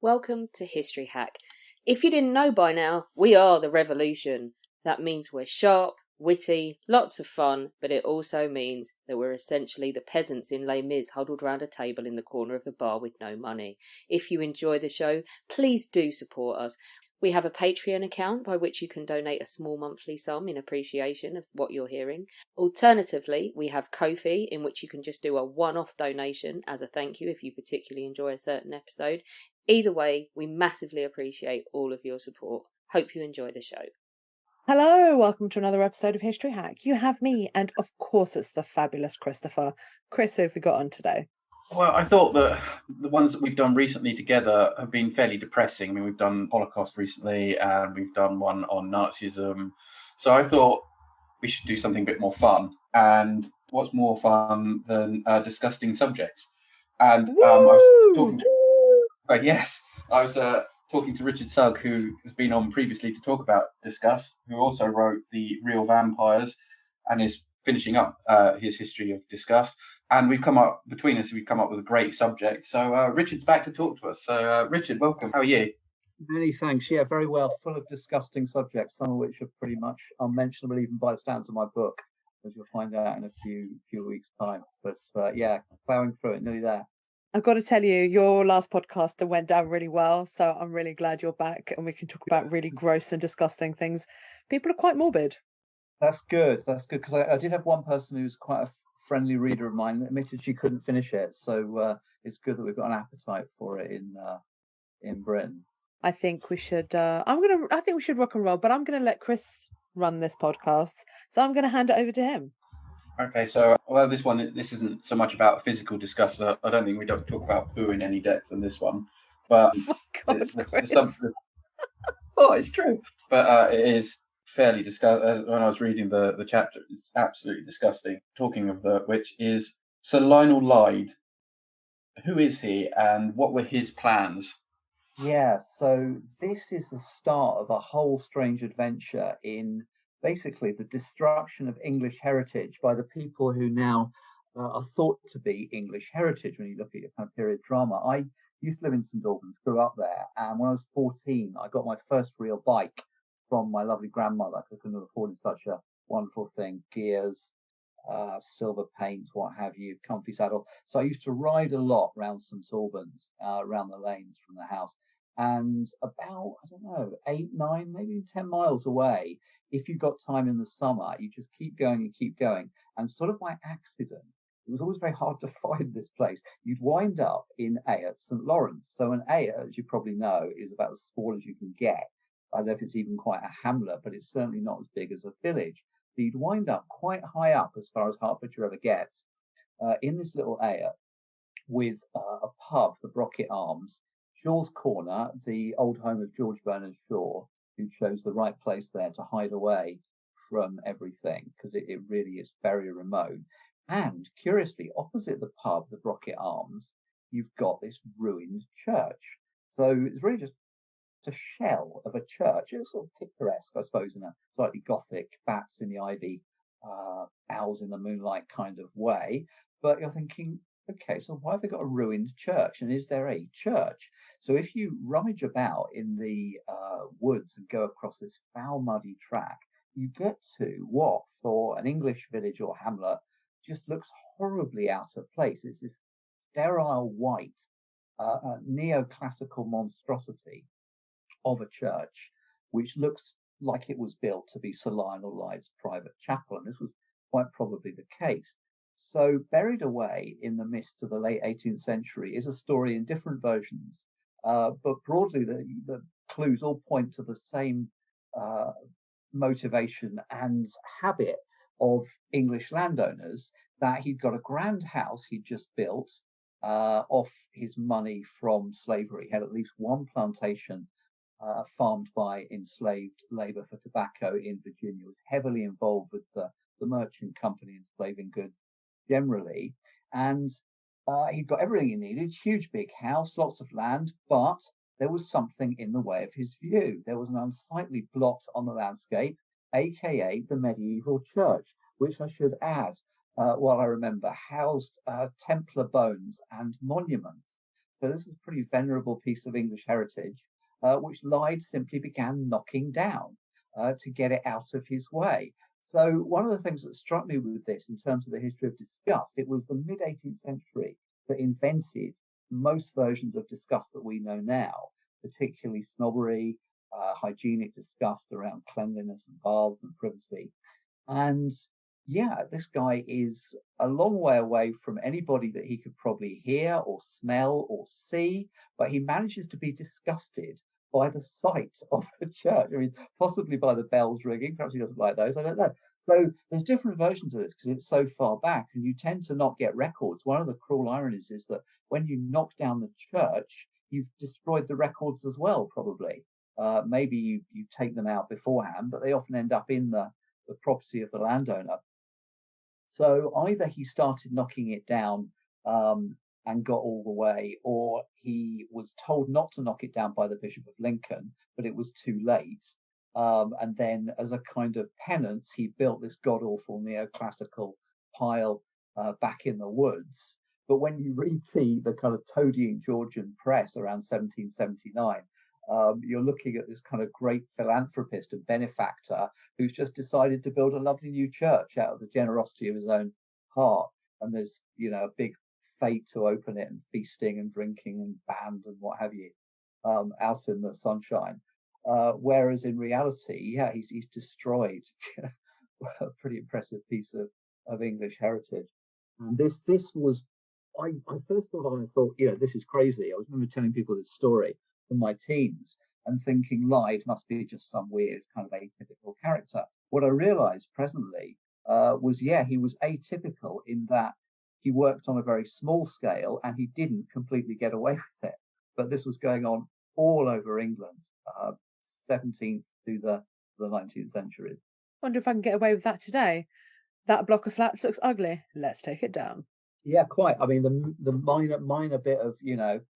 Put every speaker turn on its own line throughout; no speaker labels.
Welcome to History Hack. If you didn't know by now, we are the revolution. That means we're sharp, witty, lots of fun, but it also means that we're essentially the peasants in Les Mis huddled round a table in the corner of the bar with no money. If you enjoy the show, please do support us. We have a Patreon account by which you can donate a small monthly sum in appreciation of what you're hearing. Alternatively, we have Ko-fi, in which you can just do a one-off donation as a thank you if you particularly enjoy a certain episode. Either way, we massively appreciate all of your support. Hope you enjoy the show.
Hello, welcome to another episode of History Hack. You have me, and of course it's the fabulous Christopher. Chris, who have we got on today?
Well, I thought that the ones that we've done recently together have been fairly depressing. I mean, we've done Holocaust recently, and we've done one on Nazism. So I thought we should do something a bit more fun. And what's more fun than disgusting subjects? And I was talking to Richard Sugg, who has been on previously to talk about disgust, who also wrote The Real Vampires and is finishing up his history of disgust. And we've come up with a great subject. So Richard's back to talk to us. So Richard, welcome. How are you?
Many thanks. Yeah, very well. Full of disgusting subjects, some of which are pretty much unmentionable even by the standards of my book, as you'll find out in a few weeks' time. But yeah, plowing through it, nearly there.
I've got to tell you, your last podcast went down really well, so I'm really glad you're back and we can talk about really gross and disgusting things. People are quite morbid.
That's good. That's good, because I did have one person who's quite a friendly reader of mine admitted she couldn't finish it. So it's good that we've got an appetite for it in Britain.
I think we should. I think we should rock and roll, but I'm going to let Chris run this podcast, so I'm going to hand it over to him.
Okay, so although this isn't so much about physical disgust, I don't think we don't talk about poo in any depth in this one. But it's true. But it is fairly disgusting. When I was reading the chapter, it's absolutely disgusting. Talking of which is Sir Lionel Lyde. Who is he, and what were his plans?
Yeah, so this is the start of a whole strange adventure in basically the destruction of English heritage by the people who now are thought to be English heritage when you look at your kind of period drama. I used to live in St Albans, grew up there, and when I was 14, I got my first real bike from my lovely grandmother, because I couldn't have afforded such a wonderful thing, gears, silver paint, what have you, comfy saddle. So I used to ride a lot around St Albans, around the lanes from the house. And about, 8, 9, maybe 10 miles away, if you got time in the summer, you just keep going and keep going. And sort of by accident, it was always very hard to find this place. You'd wind up in Ayot, St Lawrence. So an Ayot, as you probably know, is about as small as you can get. I don't know if it's even quite a hamlet, but it's certainly not as big as a village. So you'd wind up quite high up as far as Hertfordshire ever gets, in this little Ayot with a pub, the Brocket Arms, Shaw's Corner, the old home of George Bernard Shaw, who chose the right place there to hide away from everything, because it really is very remote. And curiously, opposite the pub, the Brocket Arms, you've got this ruined church. So it's really just a shell of a church. It's sort of picturesque, I suppose, in a slightly gothic, bats in the ivy, owls in the moonlight kind of way. But you're thinking, okay, so why have they got a ruined church? And is there a church? So if you rummage about in the woods and go across this foul, muddy track, you get to what, for an English village or hamlet, just looks horribly out of place. It's this sterile white, neoclassical monstrosity of a church, which looks like it was built to be Sir Lionel Lyde's private chapel. And this was quite probably the case. So buried away in the mists of the late 18th century is a story in different versions, but broadly the clues all point to the same motivation and habit of English landowners, that he'd got a grand house he'd just built off his money from slavery. He had at least one plantation farmed by enslaved labour for tobacco in Virginia, was heavily involved with the merchant company enslaving goods generally, and he'd got everything he needed, huge big house, lots of land, but there was something in the way of his view. There was an unsightly blot on the landscape, aka the medieval church, which I should add, while I remember, housed Templar bones and monuments. So this is a pretty venerable piece of English heritage, which Lyde simply began knocking down to get it out of his way. So one of the things that struck me with this in terms of the history of disgust, it was the mid-18th century that invented most versions of disgust that we know now, particularly snobbery, hygienic disgust around cleanliness and baths and privacy. And yeah, this guy is a long way away from anybody that he could probably hear or smell or see, but he manages to be disgusted by the sight of the church. I mean, possibly by the bells ringing. Perhaps he doesn't like those. I don't know. So there's different versions of this because it's so far back and you tend to not get records. One of the cruel ironies is that when you knock down the church, you've destroyed the records as well, probably. Maybe you take them out beforehand, but they often end up in the property of the landowner. So either he started knocking it down and got all the way, or he was told not to knock it down by the Bishop of Lincoln, but it was too late. And then, as a kind of penance, he built this god awful neoclassical pile back in the woods. But when you read the kind of toadying Georgian press around 1779, you're looking at this kind of great philanthropist and benefactor who's just decided to build a lovely new church out of the generosity of his own heart. And there's, a big fete to open it and feasting and drinking and band and what have you, out in the sunshine. Whereas in reality, yeah, he's destroyed a pretty impressive piece of English heritage. And this was, I first thought on and thought, this is crazy. I remember telling people this story from my teens and thinking Lyde must be just some weird kind of atypical character. What I realized presently was, he was atypical in that he worked on a very small scale and he didn't completely get away with it. But this was going on all over England, 17th to the 19th century.
Wonder if I can get away with that today. That block of flats looks ugly. Let's take it down.
Yeah, quite. I mean, the minor bit of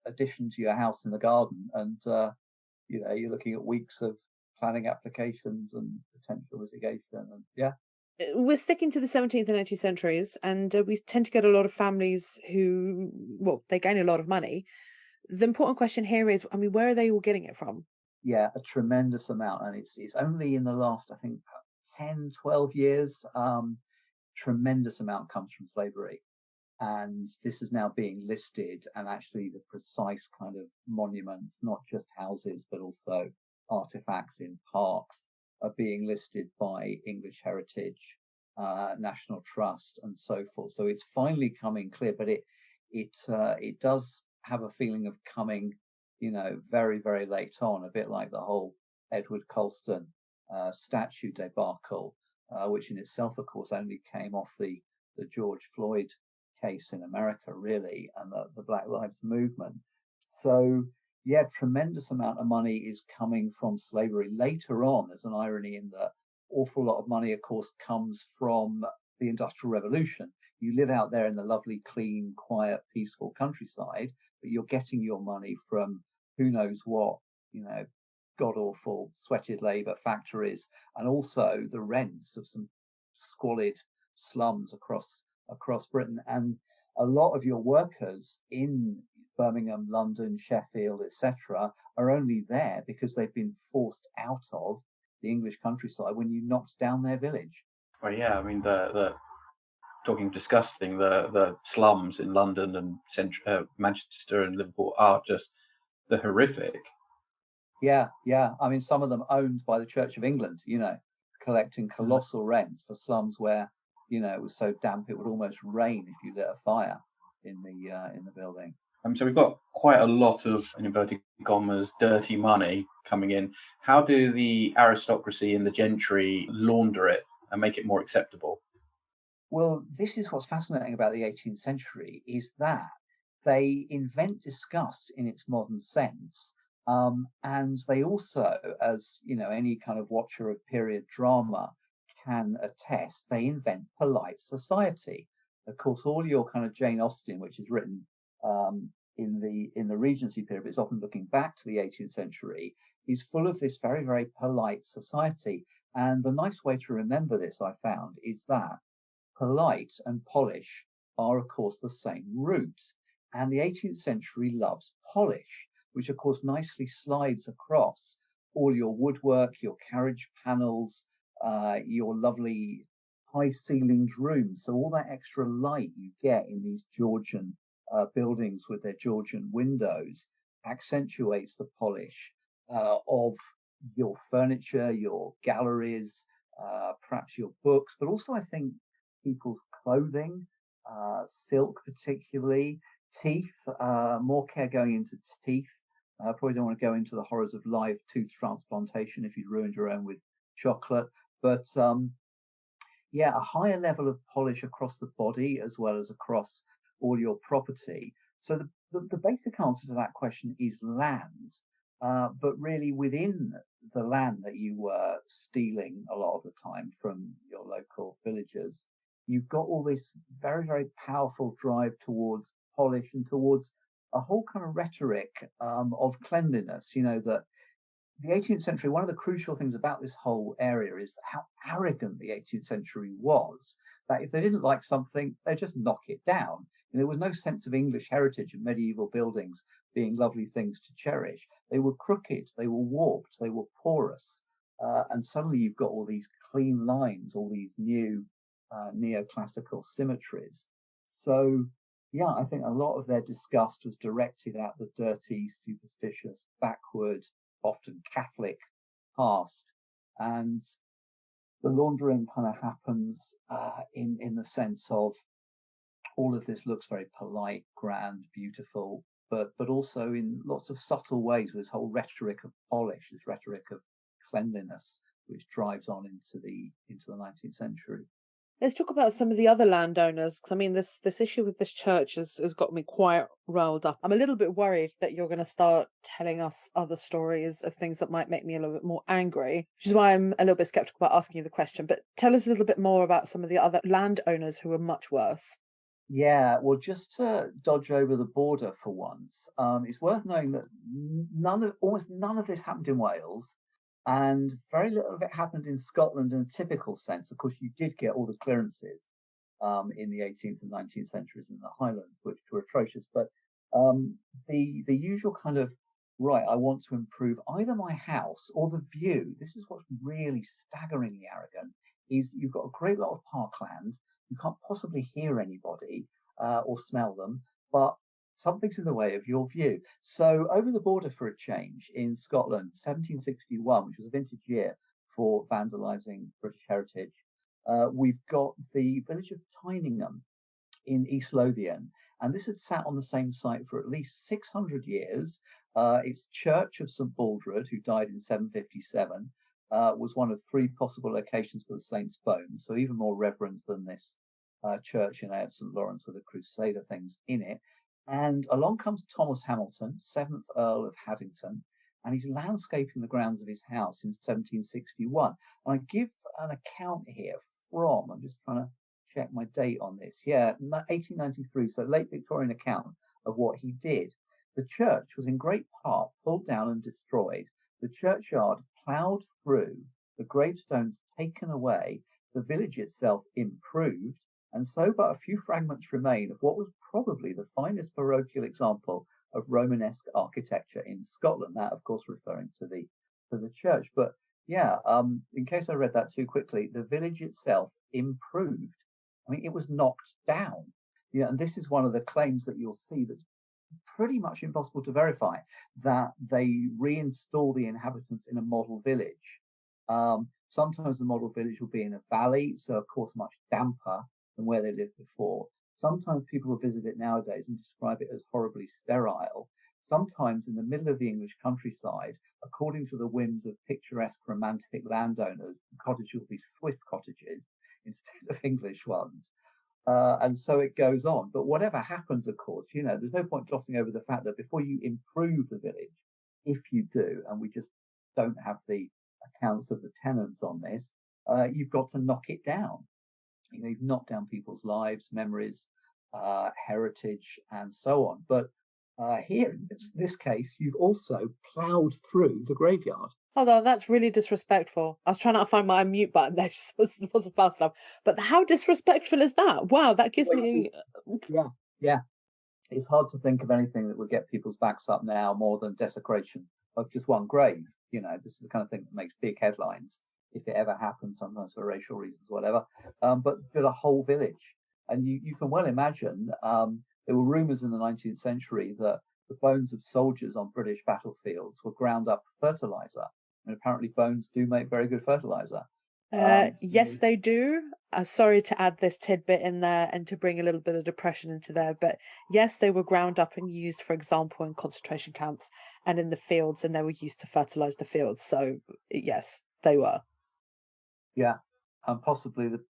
addition to your house in the garden, and you're looking at weeks of planning applications and potential litigation, and yeah.
We're sticking to the 17th and 18th centuries, and we tend to get a lot of families who, they gain a lot of money. The important question here is, where are they all getting it from?
Yeah, a tremendous amount, and it's only in the last, I think, 10, 12 years, tremendous amount comes from slavery. And this is now being listed, and actually the precise kind of monuments, not just houses, but also artifacts in parks, are being listed by English Heritage, National Trust, and so forth. So it's finally coming clear, but it does have a feeling of coming, very, very late on, a bit like the whole Edward Colston statue debacle, which in itself, of course, only came off the George Floyd case in America, really, and the Black Lives Movement. So, yeah, tremendous amount of money is coming from slavery. Later on, there's an irony in that awful lot of money, of course, comes from the Industrial Revolution. You live out there in the lovely, clean, quiet, peaceful countryside, but you're getting your money from who knows what, god awful sweated labour factories, and also the rents of some squalid slums across Britain. And a lot of your workers in Birmingham, London, Sheffield, etc., are only there because they've been forced out of the English countryside when you knocked down their village.
Well, yeah, I mean, the talking disgusting, the slums in London and Manchester and Liverpool are just the horrific.
Yeah. I mean, some of them owned by the Church of England, collecting colossal rents for slums where it was so damp it would almost rain if you lit a fire in the building.
So we've got quite a lot of, in inverted commas, dirty money coming in. How do the aristocracy and the gentry launder it and make it more acceptable?
Well, this is what's fascinating about the 18th century, is that they invent disgust in its modern sense. And they also, as any kind of watcher of period drama can attest, they invent polite society. Of course, all your kind of Jane Austen, which is written in the Regency period, but it's often looking back to the 18th century, is full of this very, very polite society. And the nice way to remember this, I found, is that polite and polish are, of course, the same root. And the 18th century loves polish, which of course nicely slides across all your woodwork, your carriage panels, your lovely high ceilinged rooms. So all that extra light you get in these Georgian buildings with their Georgian windows accentuates the polish of your furniture, your galleries, perhaps your books, but also I think people's clothing, silk particularly, teeth, more care going into teeth. Probably don't want to go into the horrors of live tooth transplantation if you'd ruined your own with chocolate, but yeah, a higher level of polish across the body as well as across all your property. So the basic answer to that question is land, but really within the land that you were stealing a lot of the time from your local villagers, you've got all this very, very powerful drive towards polish and towards a whole kind of rhetoric of cleanliness. You know, that the 18th century, one of the crucial things about this whole area is how arrogant the 18th century was, that if they didn't like something, they just knock it down. And there was no sense of English heritage and medieval buildings being lovely things to cherish. They were crooked, they were warped, they were porous. And suddenly you've got all these clean lines, all these new neoclassical symmetries. So, yeah, I think a lot of their disgust was directed at the dirty, superstitious, backward, often Catholic past, and the laundering kind of happens in the sense of all of this looks very polite, grand, beautiful, but also in lots of subtle ways with this whole rhetoric of polish, this rhetoric of cleanliness, which drives on into the 19th century.
Let's talk about some of the other landowners, because I mean, this issue with this church has got me quite riled up. I'm a little bit worried that you're going to start telling us other stories of things that might make me a little bit more angry, which is why I'm a little bit skeptical about asking you the question. But tell us a little bit more about some of the other landowners who are much worse.
Yeah, well, just to dodge over the border for once, it's worth knowing that almost none of this happened in Wales, and very little of it happened in Scotland in a typical sense. Of course, you did get all the clearances in the 18th and 19th centuries in the Highlands, which were atrocious. But the usual kind of, right, I want to improve either my house or the view. This is what's really staggeringly arrogant, is you've got a great lot of parkland. You can't possibly hear anybody or smell them, but something's in the way of your view. So over the border for a change in Scotland, 1761, which was a vintage year for vandalising British heritage, we've got the village of Tyningham in East Lothian, and this had sat on the same site for at least 600 years. Its church of St Baldred, who died in 757, was one of three possible locations for the saint's bones, so even more reverend than this church in St Lawrence with the Crusader things in it. And along comes Thomas Hamilton, 7th Earl of Haddington, and he's landscaping the grounds of his house in 1761. And I give an account here from, I'm just trying to check my date on this, 1893, so late Victorian account of what he did. The church was in great part pulled down and destroyed, the churchyard ploughed through, the gravestones taken away, the village itself improved, and so but a few fragments remain of what was probably the finest parochial example of Romanesque architecture in Scotland. That, of course, referring to the church. But yeah, in case I read that too quickly, the village itself improved. I mean, it was knocked down. And this is one of the claims that you'll see that's pretty much impossible to verify, that they reinstall the inhabitants in a model village. Sometimes the model village will be in a valley, so of course much damper than where they lived before. Sometimes people will visit it nowadays and describe it as horribly sterile. Sometimes in the middle of the English countryside, according to the whims of picturesque romantic landowners, the cottages will be Swiss cottages instead of English ones. And so it goes on. But whatever happens, of course, there's no point glossing over the fact that before you improve the village, if you do, and we just don't have the accounts of the tenants on this, you've got to knock it down. You've knocked down people's lives, memories, heritage, and so on. But here, in this case, you've also ploughed through the graveyard.
Although that's really disrespectful. I was trying to find my mute button there, just wasn't fast enough. But how disrespectful is that? Wow, that gives me.
Yeah. it's hard to think of anything that would get people's backs up now more than desecration of just one grave. This is the kind of thing that makes big headlines if it ever happens, sometimes for racial reasons, whatever. But a whole village. And you can well imagine, there were rumours in the 19th century that the bones of soldiers on British battlefields were ground up for fertilizer. And apparently bones do make very good fertilizer.
Yes, they do. Sorry to add this tidbit in there and to bring a little bit of depression into there, but yes, they were ground up and used, for example, in concentration camps and in the fields, and they were used to fertilize the fields. So yes, they were.
Yeah, and possibly the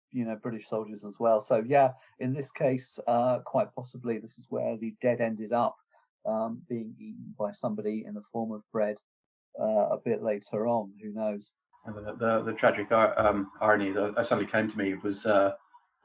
British soldiers as well. So yeah, in this case, quite possibly this is where the dead ended up being eaten by somebody in the form of bread a bit later on. Who knows?
And the tragic irony that suddenly came to me was that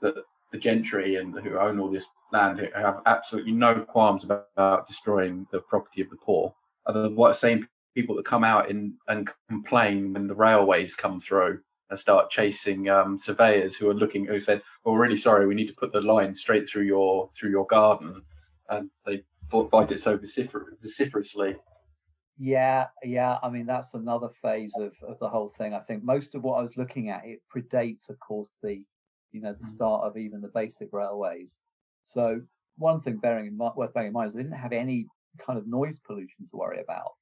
the gentry and who own all this land have absolutely no qualms about destroying the property of the poor. Are the same people that come out and complain when the railways come through and start chasing surveyors who said, "Well, we're really sorry, we need to put the line straight through your garden," and they fight it so vociferously.
Yeah. I mean, that's another phase of the whole thing. I think most of what I was looking at, it predates, of course, the start of even the basic railways. So one thing worth bearing in mind is they didn't have any kind of noise pollution to worry about,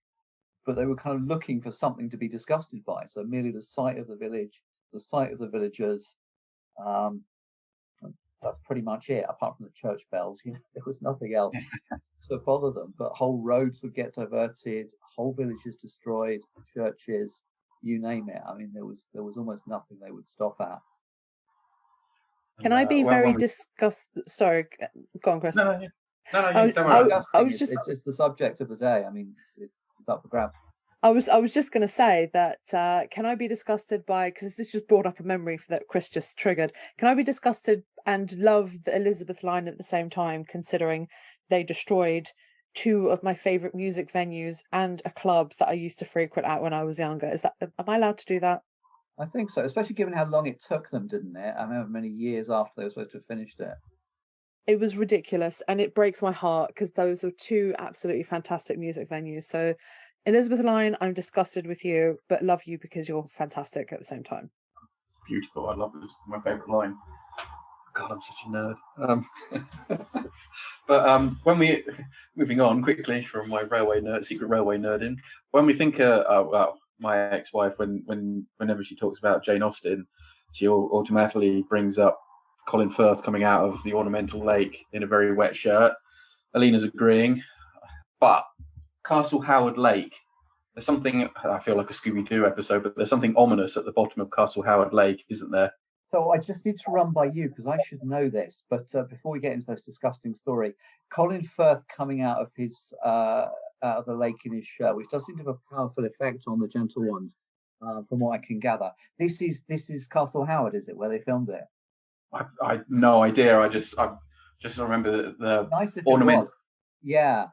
but they were kind of looking for something to be disgusted by. So merely the sight of the village, the sight of the villagers, that's pretty much it. Apart from the church bells, there was nothing else to bother them. But whole roads would get diverted, whole villages destroyed, churches, you name it. I mean, there was almost nothing they would stop at.
Can I be very disgusted? Sorry, go on, Chris.
No, don't worry.
It's the subject of the day. I mean, it's up for grabs.
I was just going to say that can I be disgusted by, because this just brought up a memory that Chris just triggered. Can I be disgusted and love the Elizabeth line at the same time, considering they destroyed two of my favourite music venues and a club that I used to frequent at when I was younger? Am I allowed to do that?
I think so, especially given how long it took them, didn't it? I remember many years after they were supposed to have finished it.
It was ridiculous, and it breaks my heart because those are two absolutely fantastic music venues. So Elizabeth Line, I'm disgusted with you, but love you because you're fantastic at the same time.
Beautiful. I love it. It's my favourite line. God, I'm such a nerd. But when we moving on quickly from my secret railway nerding, when we think well, my ex-wife, whenever she talks about Jane Austen, she automatically brings up Colin Firth coming out of the ornamental lake in a very wet shirt. Alina's agreeing, but Castle Howard Lake, there's something, I feel like a Scooby-Doo episode, but there's something ominous at the bottom of Castle Howard Lake, isn't there?
So I just need to run by you because I should know this. But before we get into this disgusting story, Colin Firth coming out of the lake in his shirt, which does seem to have a powerful effect on the gentle ones, from what I can gather. This is Castle Howard, is it, where they filmed it?
I no idea. I just remember the
nice
ornament.
Yeah,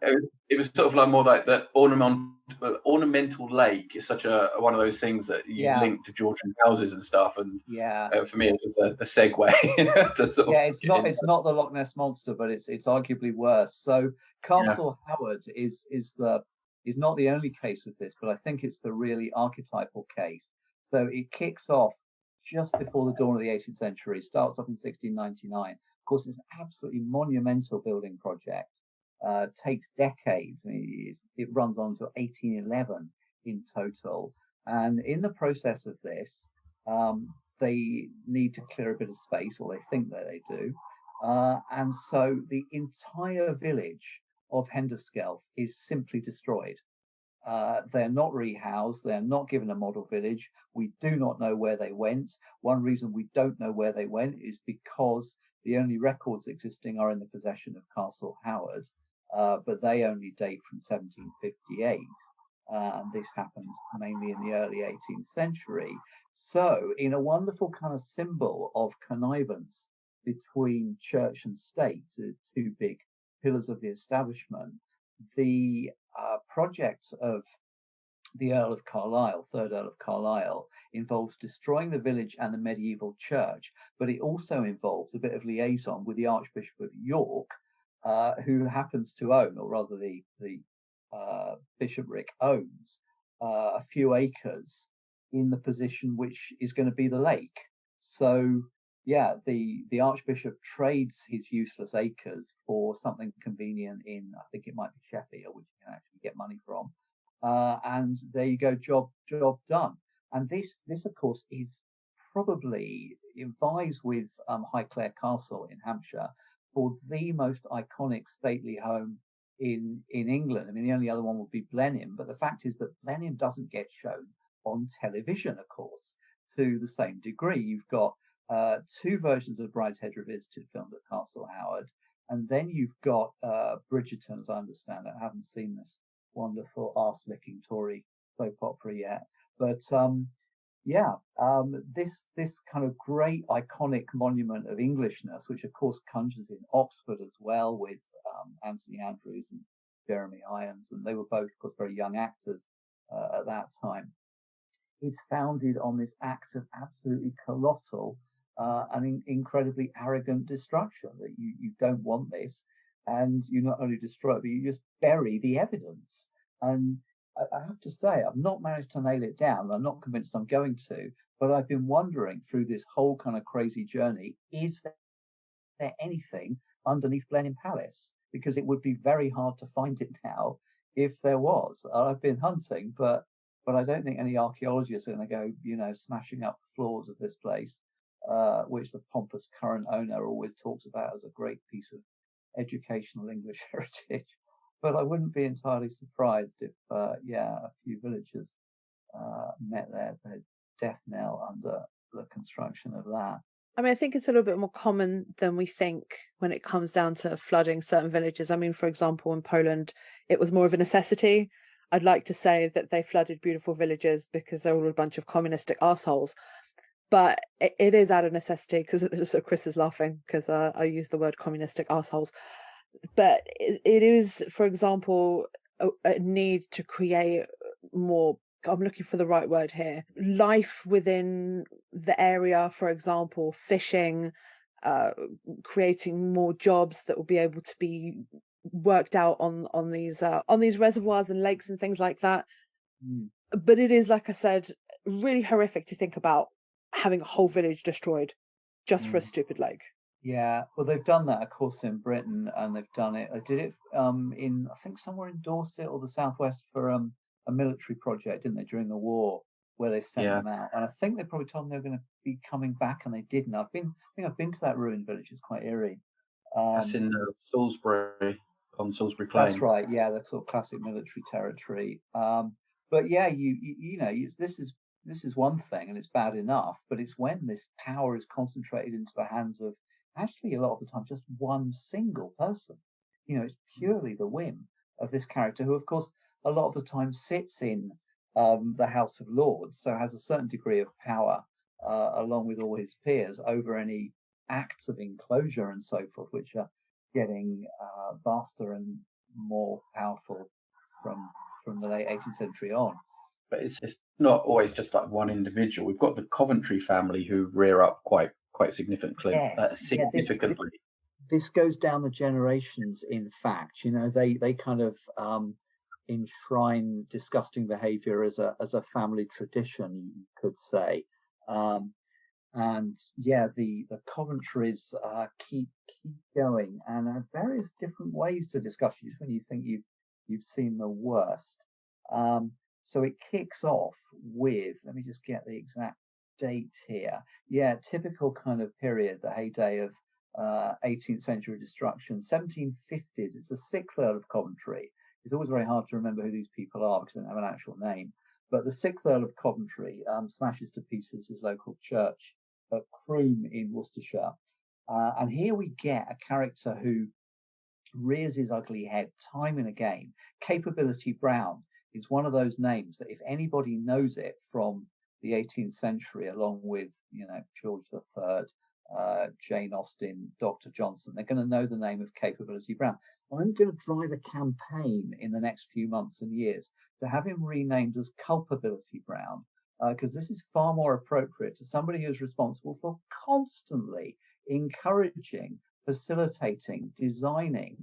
it was sort of like more like the ornamental lake is such a one of those things that you link to Georgian houses and stuff. And for me, it was a segue.
It's not the Loch Ness monster, but it's arguably worse. So Castle Howard is not the only case of this, but I think it's the really archetypal case. So it kicks off just before the dawn of the 18th century, starts off in 1699. Of course, it's an absolutely monumental building project. Takes decades. I mean, it runs on to 1811 in total. And in the process of this, they need to clear a bit of space, or they think that they do. And so the entire village of Henderskelf is simply destroyed. They're not rehoused. They're not given a model village. We do not know where they went. One reason we don't know where they went is because the only records existing are in the possession of Castle Howard, but they only date from 1758. And this happened mainly in the early 18th century. So, in a wonderful kind of symbol of connivance between church and state, the two big pillars of the establishment, the project of the Earl of Carlisle, third Earl of Carlisle, involves destroying the village and the medieval church, but it also involves a bit of liaison with the Archbishop of York, who happens to own, or rather the bishopric owns, a few acres in the position which is going to be the lake. So yeah, the archbishop trades his useless acres for something convenient in, I think it might be Sheffield, which you can actually get money from, and there you go, job done. And this of course is probably vies with Highclere Castle in Hampshire for the most iconic stately home in England. I mean, the only other one would be Blenheim, but the fact is that Blenheim doesn't get shown on television, of course, to the same degree. You've got two versions of Brideshead Revisited filmed at Castle Howard, and then you've got Bridgerton, as I understand it. I haven't seen this wonderful arse-licking Tory soap opera yet, but this kind of great iconic monument of Englishness, which of course conjures in Oxford as well, with Anthony Andrews and Jeremy Irons, and they were both, of course, very young actors at that time. It's founded on this act of absolutely colossal and incredibly arrogant destruction, that you don't want this, and you not only destroy it, but you just bury the evidence. And I have to say, I've not managed to nail it down. I'm not convinced I'm going to, but I've been wondering through this whole kind of crazy journey, is there anything underneath Blenheim Palace? Because it would be very hard to find it now if there was. I've been hunting, but I don't think any archaeologists are going to go, smashing up the floors of this place, which the pompous current owner always talks about as a great piece of educational English heritage. But I wouldn't be entirely surprised if, a few villagers met their death knell under the construction of that.
I mean, I think it's a little bit more common than we think when it comes down to flooding certain villages. I mean, for example, in Poland, it was more of a necessity. I'd like to say that they flooded beautiful villages because they were a bunch of communistic assholes. But it is out of necessity, because so Chris is laughing because I use the word communistic assholes. But it is, for example, a need to create more, I'm looking for the right word here, life within the area. For example, fishing, creating more jobs that will be able to be worked out on these reservoirs and lakes and things like that. But it is, like I said, really horrific to think about having a whole village destroyed just for a stupid lake.
Yeah, well, they've done that, of course, in Britain, and they've done it. They did it in, I think, somewhere in Dorset or the southwest for a military project, didn't they, during the war, where they sent them out. And I think they probably told them they were going to be coming back, and they didn't. I think I've been to that ruined village. It's quite eerie.
That's in Salisbury, on Salisbury Plain.
That's right. Yeah, the sort of classic military territory. But yeah, this is one thing, and it's bad enough. But it's when this power is concentrated into the hands of, actually, a lot of the time, just one single person. It's purely the whim of this character, who, of course, a lot of the time sits in the House of Lords, so has a certain degree of power, along with all his peers, over any acts of enclosure and so forth, which are getting vaster and more powerful from the late 18th century on.
But it's not always just like one individual. We've got the Coventry family who rear up quite significantly.
Yes. This goes down the generations. In fact, they kind of enshrine disgusting behaviour as a family tradition, you could say. And yeah, the Coventrys keep going, and have various different ways to discuss you when you think you've seen the worst. So it kicks off with, let me just get the exact date here. Yeah, typical kind of period, the heyday of 18th century destruction, 1750s. It's the 6th Earl of Coventry. It's always very hard to remember who these people are because they don't have an actual name. But the 6th Earl of Coventry smashes to pieces his local church at Croom in Worcestershire. And here we get a character who rears his ugly head time and again. Capability Brown is one of those names that if anybody knows it from the 18th century, along with, George III, Jane Austen, Dr. Johnson, they're going to know the name of Capability Brown. I'm going to drive a campaign in the next few months and years to have him renamed as Culpability Brown, because this is far more appropriate to somebody who's responsible for constantly encouraging facilitating, designing,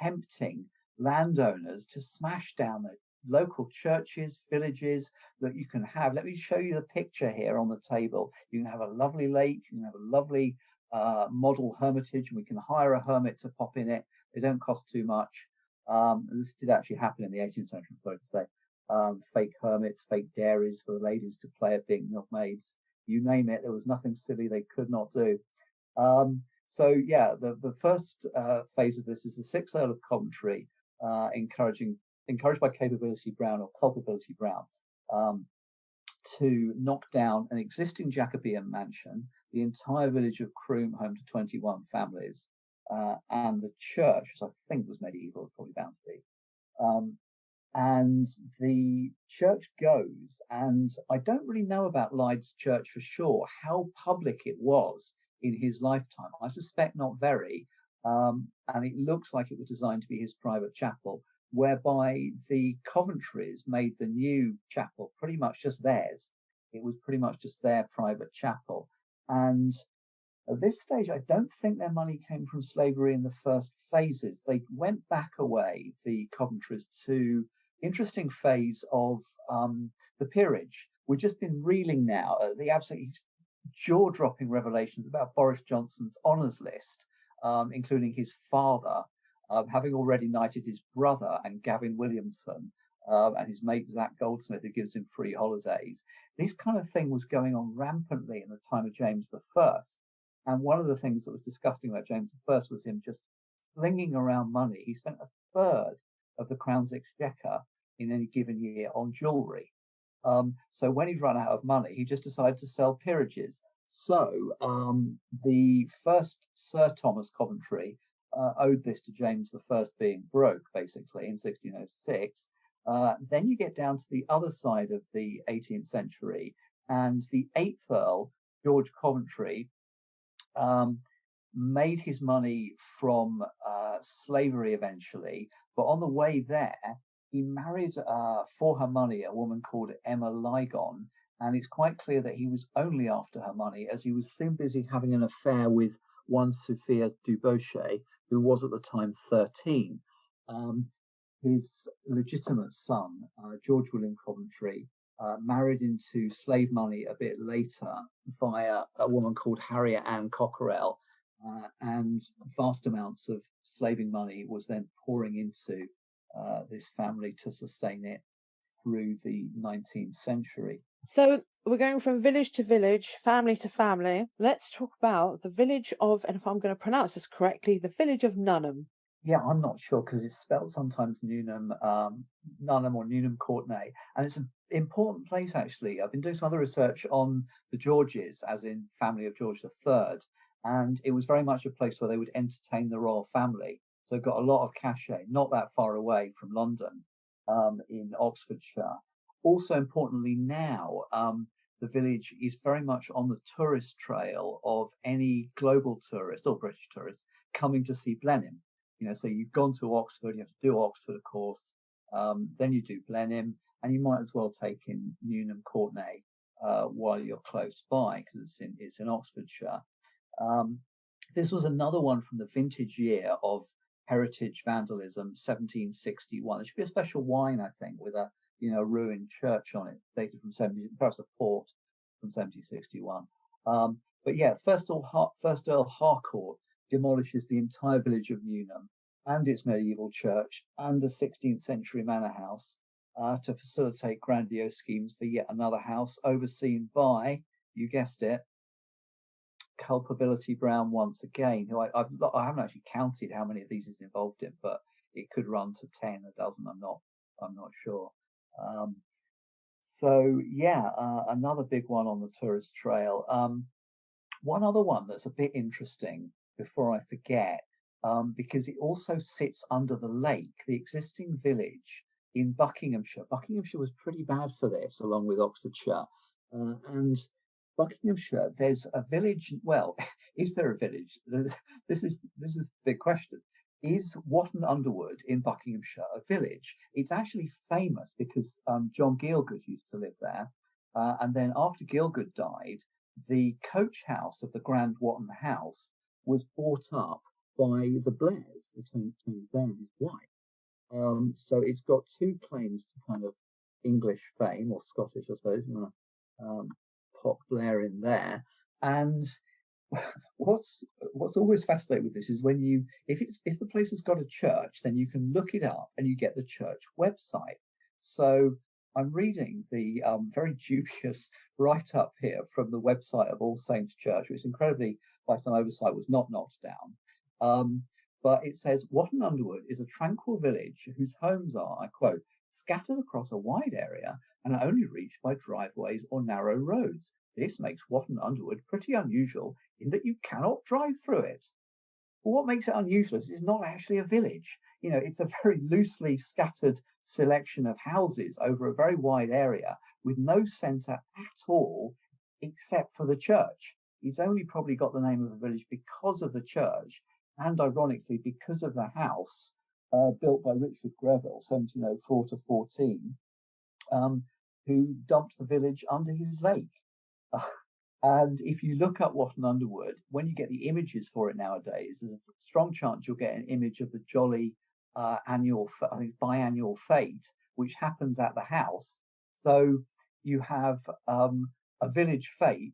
tempting landowners to smash down the local churches, villages that you can have. Let me show you the picture here on the table. You can have a lovely lake, you can have a lovely model hermitage, and we can hire a hermit to pop in it. They don't cost too much. This did actually happen in the 18th century, I'm sorry to say. Fake hermits, fake dairies for the ladies to play at being milkmaids. You name it, there was nothing silly they could not do. So yeah, the first phase of this is the 6th Earl of Coventry, encouraged by Capability Brown or Culpability Brown, to knock down an existing Jacobean mansion, the entire village of Croom, home to 21 families, and the church, which I think was medieval, probably bound to be. And the church goes, and I don't really know about Lyde's church for sure, how public it was in his lifetime. I suspect not very, and it looks like it was designed to be his private chapel, whereby the Coventrys made the new chapel pretty much just theirs. It was pretty much just their private chapel. And at this stage, I don't think their money came from slavery in the first phases. They went back away, the Coventrys, to interesting phase of the peerage. We've just been reeling now at the absolutely jaw-dropping revelations about Boris Johnson's honours list, including his father, having already knighted his brother and Gavin Williamson, and his mate Zach Goldsmith, who gives him free holidays. This kind of thing was going on rampantly in the time of James I. And one of the things that was disgusting about James I was him just slinging around money. He spent a third of the Crown's exchequer in any given year on jewellery. So when he'd run out of money, he just decided to sell peerages. So the first Sir Thomas Coventry owed this to James I being broke, basically, in 1606. Then you get down to the other side of the 18th century, and the 8th Earl, George Coventry, made his money from slavery eventually, but on the way there, he married for her money a woman called Emma Lygon, and it's quite clear that he was only after her money, as he was soon busy having an affair with one Sophia Dubochet, who was at the time 13. His legitimate son, George William Coventry, married into slave money a bit later via a woman called Harriet Ann Cockerell, and vast amounts of slaving money was then pouring into this family to sustain it through the 19th century.
So we're going from village to village, family to family. Let's talk about the village of, and if I'm going to pronounce this correctly, the village of Nunham.
Yeah, I'm not sure because it's spelled sometimes Nunham or Nunham Courtenay, and it's an important place actually. I've been doing some other research on the Georges, as in family of George III, and it was very much a place where they would entertain the royal family. So it got a lot of cachet, not that far away from London, in Oxfordshire. Also importantly now, the village is very much on the tourist trail of any global tourist or British tourist coming to see Blenheim. So you've gone to Oxford, you have to do Oxford, of course, then you do Blenheim, and you might as well take in Nunham Courtenay while you're close by, because it's in Oxfordshire. This was another one from the vintage year of heritage vandalism, 1761. There should be a special wine, I think, with a ruined church on it, dated from perhaps a port from 1761. But yeah, first Earl Harcourt demolishes the entire village of Nunham and its medieval church and a 16th century manor house to facilitate grandiose schemes for yet another house, overseen by, you guessed it, Culpability Brown once again, who I haven't actually counted how many of these he's involved in, but it could run to 10, a dozen. I'm not sure. So yeah, another big one on the tourist trail. One other one that's a bit interesting before I forget, because it also sits under the lake, the existing village in Buckinghamshire. Buckinghamshire was pretty bad for this, along with Oxfordshire. And Buckinghamshire, there's a village. Well, is there a village? This is the big question. Is Watton Underwood in Buckinghamshire a village? It's actually famous because John Gielgud used to live there. And then after Gielgud died, the coach house of the Grand Watton House was bought up by the Blairs, Tony Blair and his wife. So it's got two claims to kind of English fame, or Scottish, I suppose. You want to pop Blair in there. And what's always fascinating with this is when if the place has got a church, then you can look it up and you get the church website. So I'm reading the very dubious write-up here from the website of All Saints Church, which incredibly, by some oversight, was not knocked down. But it says, Watton Underwood is a tranquil village whose homes are, I quote, scattered across a wide area and are only reached by driveways or narrow roads. This makes Watton Underwood pretty unusual in that you cannot drive through it. But what makes it unusual is it's not actually a village. It's a very loosely scattered selection of houses over a very wide area with no centre at all, except for the church. It's only probably got the name of the village because of the church, and ironically because of the house built by Richard Greville, 1704 to 14, who dumped the village under his lake. And if you look up Watton Underwood, when you get the images for it nowadays, there's a strong chance you'll get an image of the jolly biannual fete, which happens at the house. So you have a village fete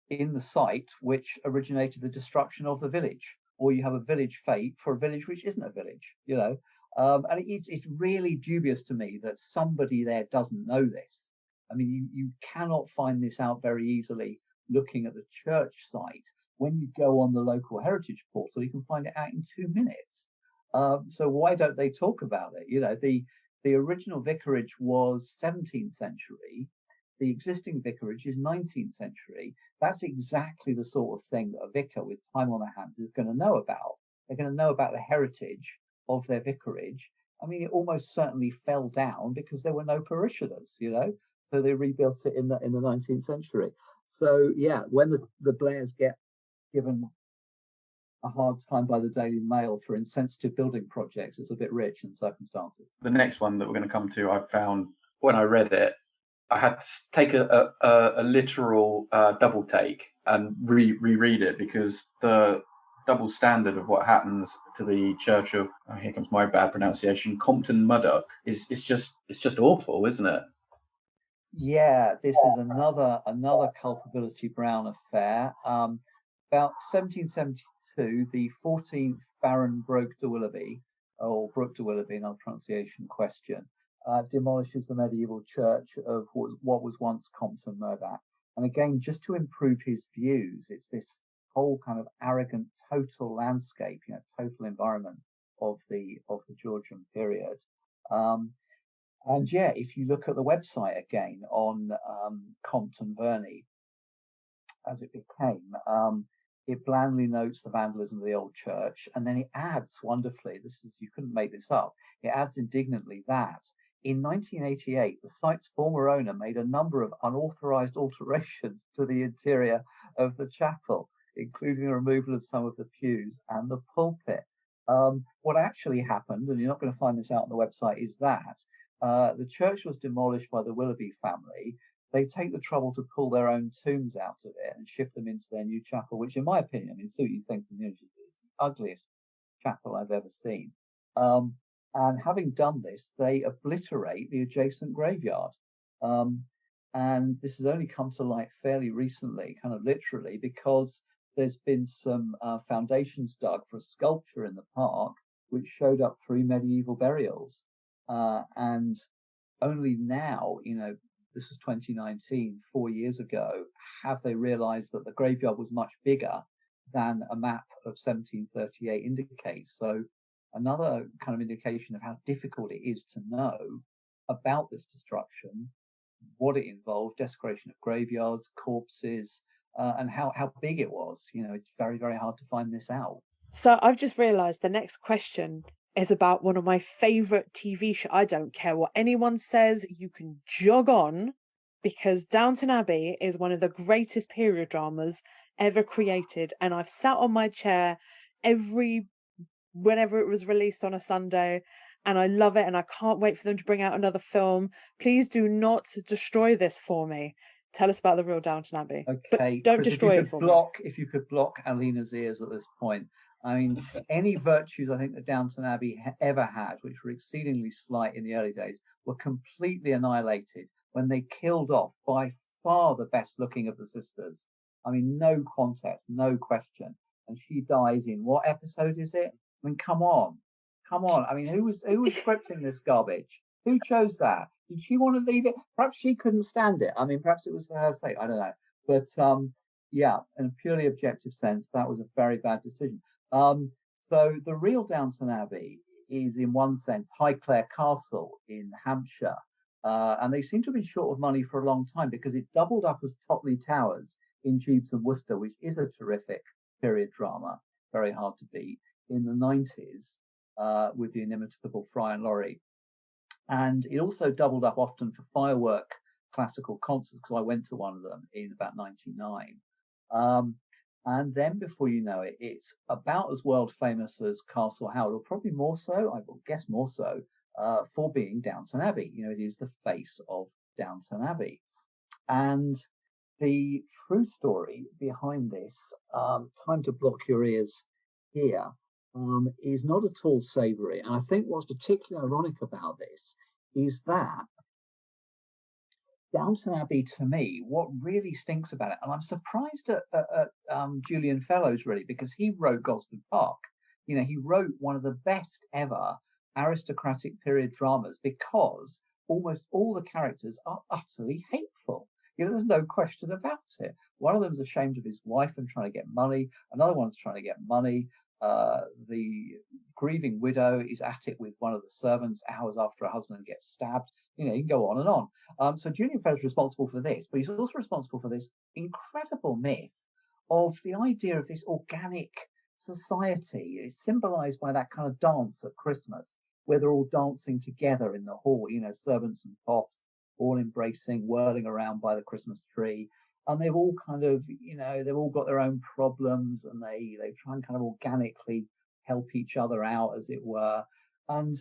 in the site which originated the destruction of the village, or you have a village fete for a village which isn't a village, and it's really dubious to me that somebody there doesn't know this. I mean, you cannot find this out very easily looking at the church site. When you go on the local heritage portal, you can find it out in 2 minutes. So why don't they talk about it? The original vicarage was 17th century. The existing vicarage is 19th century. That's exactly the sort of thing that a vicar with time on their hands is going to know about. They're going to know about the heritage of their vicarage. I mean, it almost certainly fell down because there were no parishioners, So they rebuilt it in the 19th century. So yeah, when the Blairs get given a hard time by the Daily Mail for insensitive building projects, it's a bit rich in circumstances.
The next one that we're going to come to, I found when I read it, I had to take a literal double take and reread it, because the double standard of what happens to the church of, here comes my bad pronunciation, Compton Muddock, is just awful, isn't it?
Yeah, this is another culpability Brown affair. About 1772, the 14th Baron Broke de Willoughby, or Brooke de Willoughby, another pronunciation question, demolishes the medieval church of what was once Compton Murdoch. And again, just to improve his views, it's this whole kind of arrogant total landscape, total environment of the Georgian period. And yeah, if you look at the website again on Compton Verney, as it became, it blandly notes the vandalism of the old church, and then it adds wonderfully, you couldn't make this up, it adds indignantly that in 1988, the site's former owner made a number of unauthorized alterations to the interior of the chapel, including the removal of some of the pews and the pulpit. What actually happened, and you're not going to find this out on the website, is that the church was demolished by the Willoughby family. They take the trouble to pull their own tombs out of it and shift them into their new chapel, which, in my opinion, see what you think, is the ugliest chapel I've ever seen. And having done this, they obliterate the adjacent graveyard. And this has only come to light fairly recently, kind of literally, because there's been some foundations dug for a sculpture in the park, which showed up 3 medieval burials. And only now, this was 2019, 4 years ago, have they realized that the graveyard was much bigger than a map of 1738 indicates. So another kind of indication of how difficult it is to know about this destruction, what it involved, desecration of graveyards, corpses, and how big it was. It's very, very hard to find this out.
So I've just realised the next question is about one of my favourite TV shows. I don't care what anyone says, you can jog on, because Downton Abbey is one of the greatest period dramas ever created, and I've sat on my chair whenever it was released on a Sunday, and I love it, and I can't wait for them to bring out another film. Please do not destroy this for me. Tell us about the real Downton Abbey.
Okay,
But don't
Chris,
destroy it for me.
if you could block Alina's ears at this point, I mean, any virtues I think that Downton Abbey ever had, which were exceedingly slight in the early days, were completely annihilated when they killed off by far the best looking of the sisters. I mean, no contest, no question. And she dies in what episode is it? I mean, come on. I mean, who was scripting this garbage? Who chose that? Did she want to leave it? Perhaps she couldn't stand it. I mean, perhaps it was for her sake. I don't know. But yeah, in a purely objective sense, that was a very bad decision. So the real Downton Abbey is, in one sense, Highclere Castle in Hampshire. And they seem to have been short of money for a long time because it doubled up as Totley Towers in Jeeves and Wooster, which is a terrific period drama, very hard to beat, in the 90s with the inimitable Fry and Laurie. And it also doubled up often for firework classical concerts, because I went to one of them in about 99. And then before you know it, it's about as world famous as Castle Howard, or probably more so, I would guess more so, for being Downton Abbey. You know, it is the face of Downton Abbey. And the true story behind this, time to block your ears here, is not at all savoury. And I think what's particularly ironic about this is that Downton Abbey, to me, what really stinks about it, and I'm surprised at Julian Fellows, really, because he wrote Gosford Park. You know, he wrote one of the best ever aristocratic period dramas because almost all the characters are utterly hateful. You know, there's no question about it. One of them's ashamed of his wife and trying to get money. Another one's trying to get money. The grieving widow is at it with one of the servants hours after her husband gets stabbed. You know, you can go on and on. So Julian Fellowes is responsible for this, but he's also responsible for this incredible myth of the idea of this organic society. It's symbolized by that kind of dance at Christmas, where they're all dancing together in the hall, you know, servants and tops, all embracing, whirling around by the Christmas tree. And they've all kind of, you know, they've all got their own problems, and they try and kind of organically help each other out, as it were. And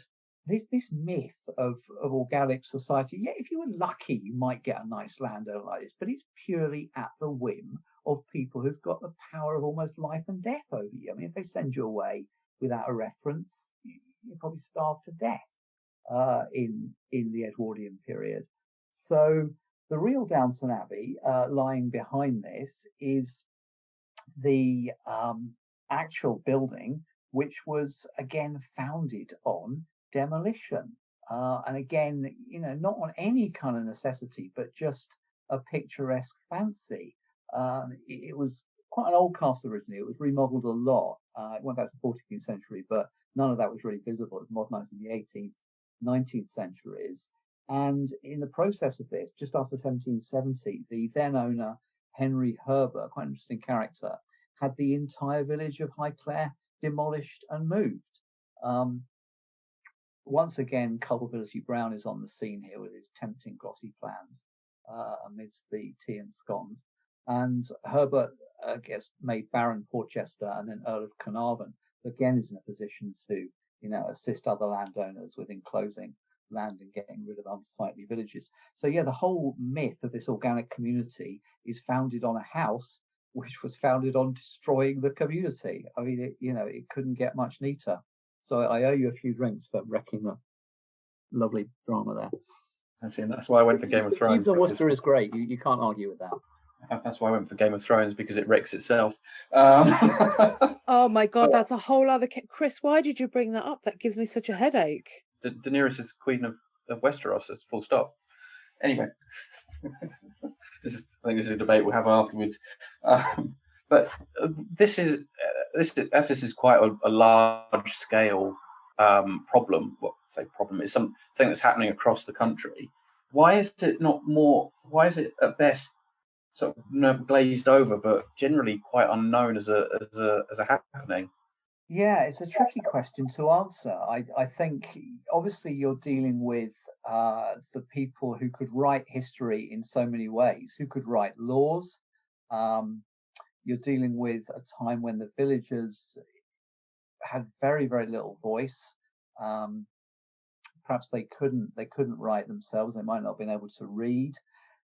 this myth of organic society, yeah, if you were lucky, you might get a nice landowner like this, but it's purely at the whim of people who've got the power of almost life and death over you. I mean, if they send you away without a reference, you probably starve to death in the Edwardian period. So the real Downton Abbey, lying behind this, is the actual building, which was again founded on demolition. And again, you know, not on any kind of necessity, but just a picturesque fancy. It was quite an old castle originally. It was remodeled a lot. It went back to the 14th century, but none of that was really visible. It was modernized in the 18th, 19th centuries. And in the process of this, just after 1770, the then owner, Henry Herbert, quite an interesting character, had the entire village of Highclere demolished and moved. Once again, Culpability Brown is on the scene here with his tempting glossy plans amidst the tea and scones. And Herbert gets made Baron Porchester and then Earl of Carnarvon. Again, is in a position to, you know, assist other landowners with enclosing land and getting rid of unsightly villages. So yeah, the whole myth of this organic community is founded on a house which was founded on destroying the community. I mean, it couldn't get much neater. So I owe you a few drinks for wrecking the lovely drama there.
That's why I went for Game of Thrones.
Jeeves and Wooster is great. You can't argue with that.
That's why I went for Game of Thrones, because it wrecks itself.
Oh my God, that's a whole other... Chris, why did you bring that up? That gives me such a headache.
Daenerys is Queen of Westeros, that's full stop. Anyway, I think this is a debate we'll have afterwards. But this is quite a large scale problem. Well, say problem. It's something that's happening across the country. Why is it not more? Why is it at best sort of glazed over, but generally quite unknown as a happening?
Yeah, it's a tricky question to answer. I think obviously you're dealing with the people who could write history in so many ways, who could write laws. You're dealing with a time when the villagers had very, very little voice. Perhaps they couldn't write themselves. They might not have been able to read.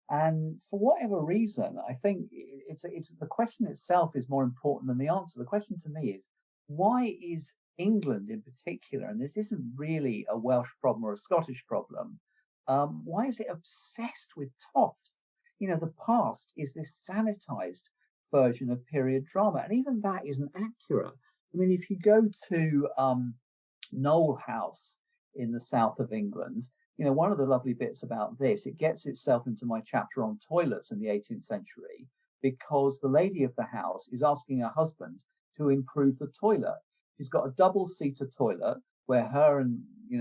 And for whatever reason, I think it's the question itself is more important than the answer. The question to me is, why is England in particular, and this isn't really a Welsh problem or a Scottish problem, why is it obsessed with toffs? The past is this sanitized version of period drama, and even that isn't accurate. I mean, if you go to Knowle House in the south of England, one of the lovely bits about this, it gets itself into my chapter on toilets in the 18th century, because the lady of the house is asking her husband to improve the toilet. She's got a double-seater toilet where her and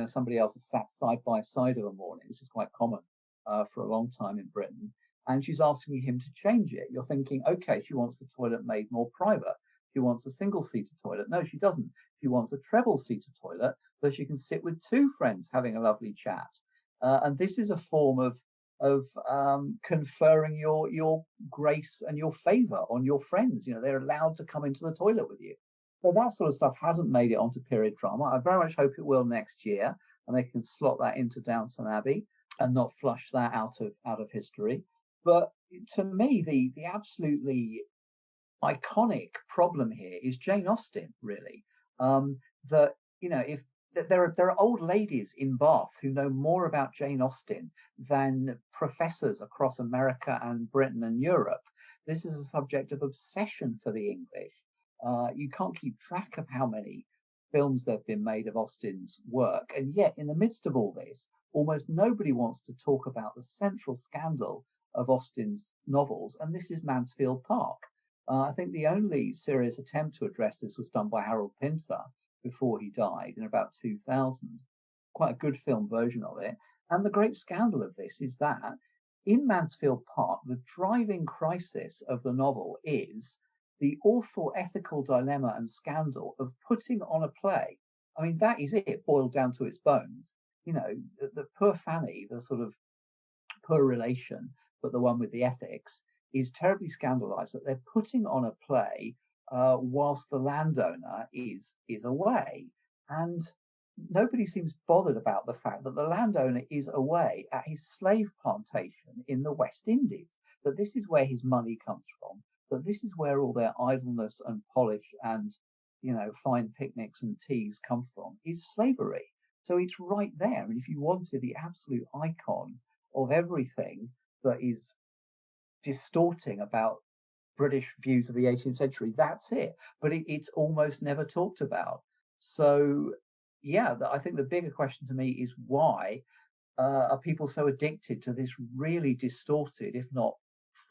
somebody else is sat side by side of a morning. This is quite common for a long time in Britain. And she's asking him to change it. You're thinking, okay, she wants the toilet made more private. She wants a single-seater toilet. No, she doesn't. She wants a treble-seater toilet so she can sit with two friends having a lovely chat. And this is a form of conferring your grace and your favour on your friends. They're allowed to come into the toilet with you. So that sort of stuff hasn't made it onto period drama. I very much hope it will next year, and they can slot that into Downton Abbey and not flush that out of history. But to me, the absolutely iconic problem here is Jane Austen, really. That if there are old ladies in Bath who know more about Jane Austen than professors across America and Britain and Europe. This is a subject of obsession for the English. You can't keep track of how many films there have been made of Austen's work, and yet in the midst of all this, almost nobody wants to talk about the central scandal of Austen's novels, and this is Mansfield Park. I think the only serious attempt to address this was done by Harold Pinter before he died in about 2000. Quite a good film version of it. And the great scandal of this is that in Mansfield Park, the driving crisis of the novel is the awful ethical dilemma and scandal of putting on a play. I mean, that is it, boiled down to its bones. The poor Fanny, the sort of poor relation, but the one with the ethics, is terribly scandalized that they're putting on a play whilst the landowner is away. And nobody seems bothered about the fact that the landowner is away at his slave plantation in the West Indies, that this is where his money comes from, that this is where all their idleness and polish and fine picnics and teas come from, is slavery. So it's right there. And if you wanted the absolute icon of everything that is distorting about British views of the 18th century, that's it. But it's almost never talked about. So, yeah, I think the bigger question to me is why are people so addicted to this really distorted, if not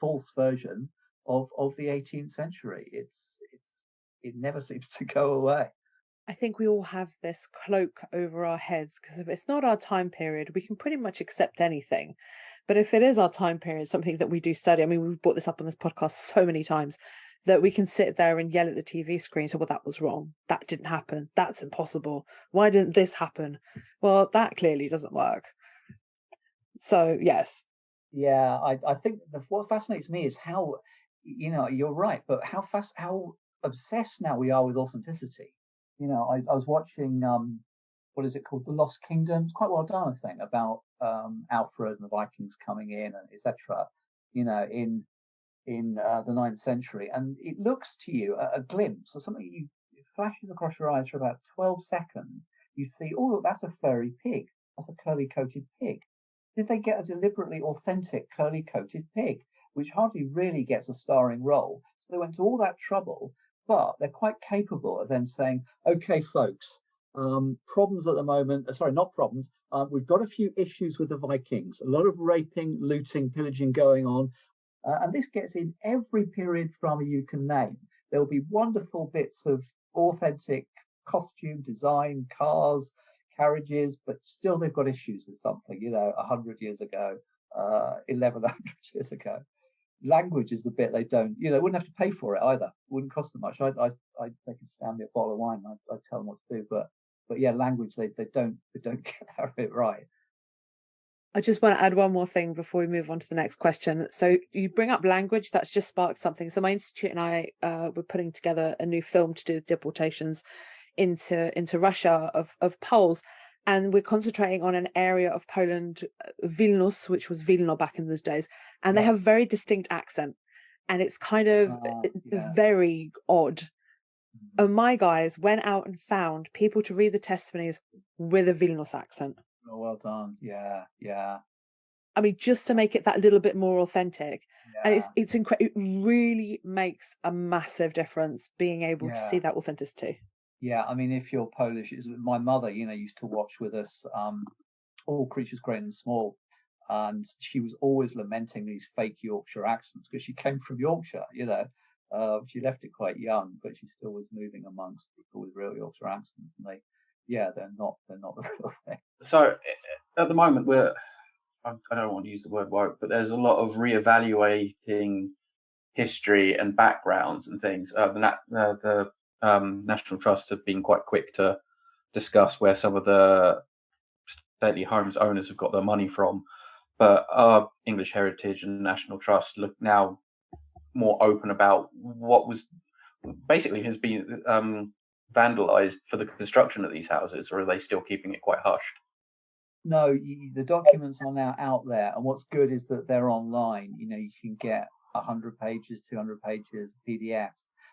false version of the 18th century? It never seems to go away.
I think we all have this cloak over our heads because if it's not our time period, we can pretty much accept anything. But if it is our time period, something that we do study, I mean, we've brought this up on this podcast so many times, that we can sit there and yell at the TV screen, so, well, that was wrong. That didn't happen. That's impossible. Why didn't this happen? Well, that clearly doesn't work. So, yes.
Yeah, I think what fascinates me is how, you're right, but how obsessed now we are with authenticity. I was watching, what is it called? The Lost Kingdom. It's quite well done, I think, about Alfred and the Vikings coming in and etc. In the 9th century, and it looks to you a glimpse or something. It flashes across your eyes for about 12 seconds. You see, oh look, that's a furry pig. That's a curly-coated pig. Did they get a deliberately authentic curly-coated pig, which hardly really gets a starring role? So they went to all that trouble, but they're quite capable of then saying, okay, folks, problems at the moment, sorry, not problems. We've got a few issues with the Vikings, a lot of raping, looting, pillaging going on. And this gets in every period drama you can name. There will be wonderful bits of authentic costume design, cars, carriages, but still they've got issues with something, 100 years ago, 1100 years ago. Language is the bit they don't, they wouldn't have to pay for it either. It wouldn't cost them much. They could stand me a bottle of wine. I'd tell them what to do. But yeah, language, they don't get that bit right.
I just want to add one more thing before we move on to the next question. So you bring up language, that's just sparked something. So my institute and I were putting together a new film to do with deportations into Russia of Poles. and we're concentrating on an area of Poland, Vilnius, which was Vilna back in those days, and they
Yeah.
have very distinct accent, and it's kind of
Yeah.
very odd.
Mhm.
And my guys went out and found people to read the testimonies with a Vilnius accent.
Oh, well done. Yeah, yeah,
I mean, just to make it that little bit more authentic. And
yeah,
it's incredible. It really makes a massive difference being able to see
yeah,
that authenticity.
yeah. I mean, if you're Polish, my mother, used to watch with us All Creatures Great and Small, and she was always lamenting these fake Yorkshire accents because she came from Yorkshire. She left it quite young, but she still was moving amongst people with real Yorkshire accents, and they're not the real thing.
So at the moment, I don't want to use the word woke, but there's a lot of reevaluating history and backgrounds and things. The National Trust have been quite quick to discuss where some of the stately homes owners have got their money from, but our English Heritage and National Trust look now more open about what was basically has been vandalized for the construction of these houses, or are they still keeping it quite hushed?
No, the documents are now out there, and what's good is that they're online. You can get 100 pages, 200 pages, PDFs,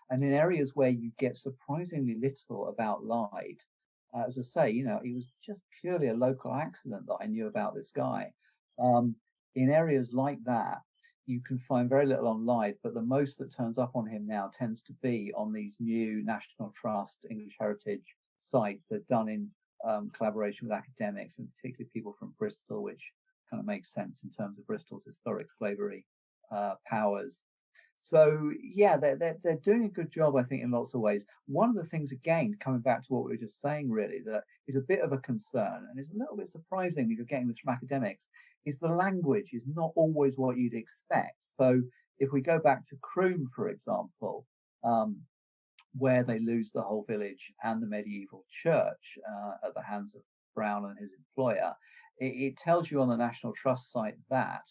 and in areas where you get surprisingly little about Lyde, as I say, it was just purely a local accident that I knew about this guy. In areas like that, you can find very little on Lyde, but the most that turns up on him now tends to be on these new National Trust English Heritage sites. They're done in collaboration with academics, and particularly people from Bristol, which kind of makes sense in terms of Bristol's historic slavery powers. So yeah, they're doing a good job, I think, in lots of ways. One of the things, again, coming back to what we were just saying, really, that is a bit of a concern, and it's a little bit surprising that you're getting this from academics, is the language is not always what you'd expect. So if we go back to Croom, for example, where they lose the whole village and the medieval church at the hands of Brown and his employer, it tells you on the National Trust site that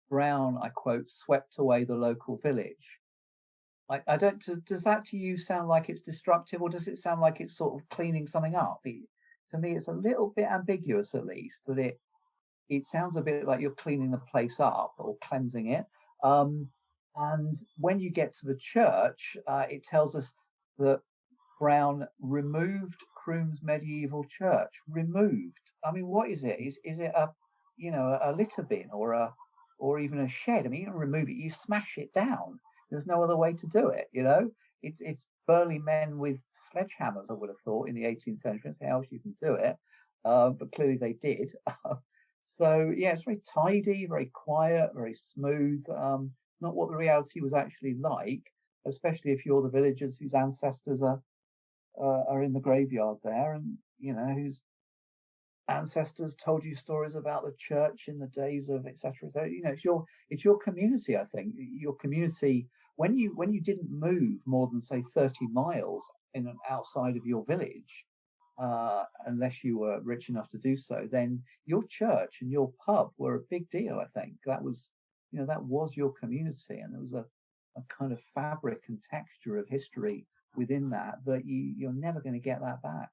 Brown, I quote, swept away the local village. I don't. Does that to you sound like it's destructive, or does it sound like it's sort of cleaning something up? To me, it's a little bit ambiguous, at least, that it sounds a bit like you're cleaning the place up or cleansing it. And when you get to the church, it tells us that Brown removed Croom's medieval church. Removed. I mean, what is it? Is it a litter bin or even a shed? I mean, you don't remove it, you smash it down. There's no other way to do it. It's burly men with sledgehammers, I would have thought, in the 18th century. That's how else you can do it. But clearly they did. So yeah, it's very tidy, very quiet, very smooth. Not what the reality was actually like, especially if you're the villagers whose ancestors are in the graveyard there, and whose ancestors told you stories about the church in the days of etc. So it's your community. I think your community, when you didn't move more than say 30 miles in and outside of your village, unless you were rich enough to do so, then your church and your pub were a big deal. I think that was your community, and there was a kind of fabric and texture of history within that you're never going to get that back.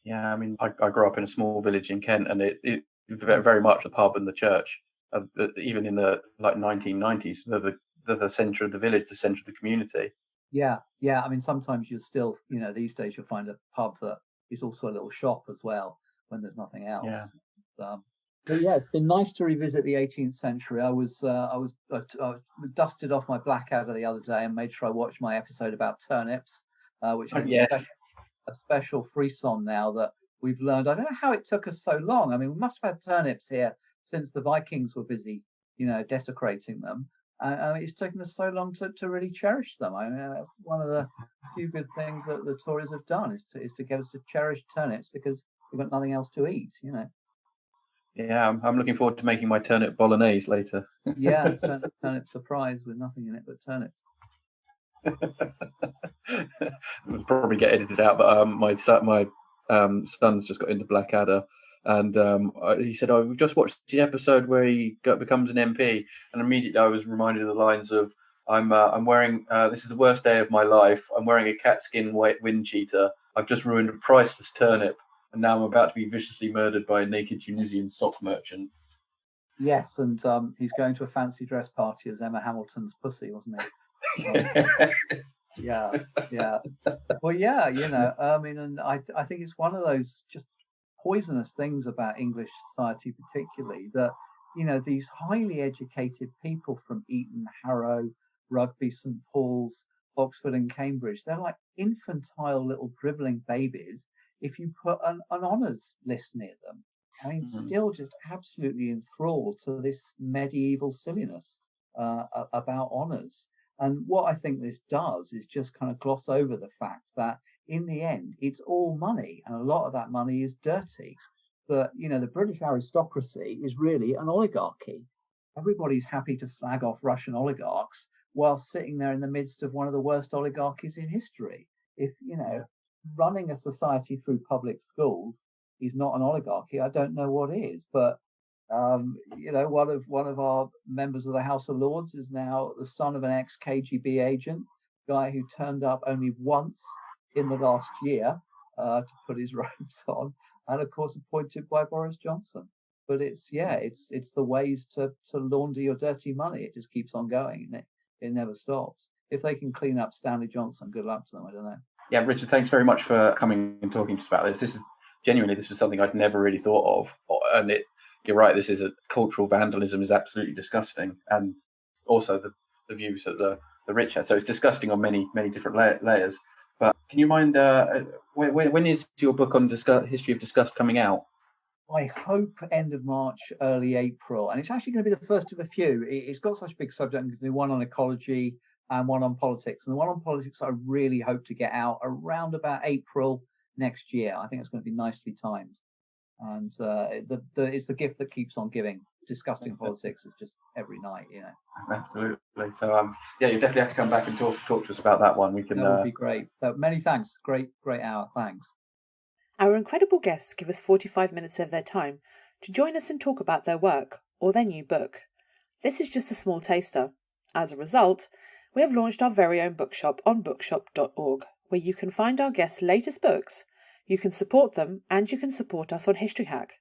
Yeah, I mean, I grew up in a small village in Kent, and it very much the pub and the church, even in the 1990s, they're the centre of the village, the centre of the community.
Yeah. I mean, sometimes you'll still, these days you'll find a pub that is also a little shop as well when there's nothing else.
Yeah.
But yeah, it's been nice to revisit the 18th century. I was dusted off my Blackadder the other day and made sure I watched my episode about turnips, which has a special frisson now that we've learned. I don't know how it took us so long. I mean, we must have had turnips here since the Vikings were busy, desecrating them. It's taken us so long to really cherish them. I mean, that's one of the few good things that the Tories have done is to get us to cherish turnips, because we've got nothing else to eat.
Yeah, I'm looking forward to making my turnip bolognese later.
Yeah, turnip surprise with nothing in it but turnips.
It'll probably get edited out, but my son's just got into Blackadder, and he said, "Oh, we've just watched the episode where he becomes an MP," and immediately I was reminded of the lines of, "I'm wearing this is the worst day of my life. I'm wearing a catskin white wind cheater. I've just ruined a priceless turnip." and now I'm about to be viciously murdered by a naked Tunisian sock merchant.
Yes, and he's going to a fancy dress party as Emma Hamilton's pussy, wasn't he? Yeah. Well, yeah, I mean, and I think it's one of those just poisonous things about English society, particularly that these highly educated people from Eton, Harrow, Rugby, St Paul's, Oxford, and Cambridge, they're like infantile little dribbling babies if you put an honours list near them. I mean, still just absolutely enthralled to this medieval silliness about honours. And what I think this does is just kind of gloss over the fact that in the end, it's all money, and a lot of that money is dirty. That, the British aristocracy is really an oligarchy. Everybody's happy to slag off Russian oligarchs while sitting there in the midst of one of the worst oligarchies in history. If, running a society through public schools is not an oligarchy, I don't know what is. But one of our members of the House of Lords is now the son of an ex-KGB agent, guy who turned up only once in the last year to put his robes on, and of course appointed by Boris Johnson. But it's the ways to launder your dirty money. It just keeps on going, and it never stops. If they can clean up Stanley Johnson, good luck to them. I don't know.
Yeah, Richard, thanks very much for coming and talking to us about this. This was something I'd never really thought of, and you're right. This is a cultural vandalism is absolutely disgusting, and also the views that the rich have. So it's disgusting on many different layers. But can you mind when is your book on history of disgust coming out?
I hope end of March, early April, and it's actually going to be the first of a few. It's got such a big subject. I'm going to do one on ecology and one on politics, and the one on politics I really hope to get out around about April next year. I think it's going to be nicely timed. And it's the gift that keeps on giving. Disgusting politics is just every night,
Absolutely. So you definitely have to come back and talk to us about that one. We can.
That would be great. So, many thanks. Great hour. Thanks.
Our incredible guests give us 45 minutes of their time to join us and talk about their work or their new book. This is just a small taster. As a result, we have launched our very own bookshop on bookshop.org, where you can find our guests' latest books. You can support them, and you can support us on History Hack.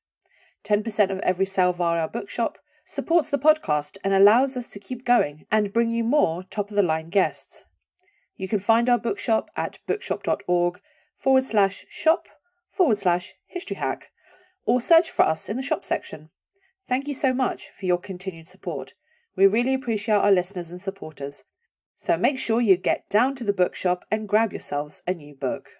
10% of every sale via our bookshop supports the podcast and allows us to keep going and bring you more top-of-the-line guests. You can find our bookshop at bookshop.org/shop/History Hack, or search for us in the shop section. Thank you so much for your continued support. We really appreciate our listeners and supporters. So make sure you get down to the bookshop and grab yourselves a new book.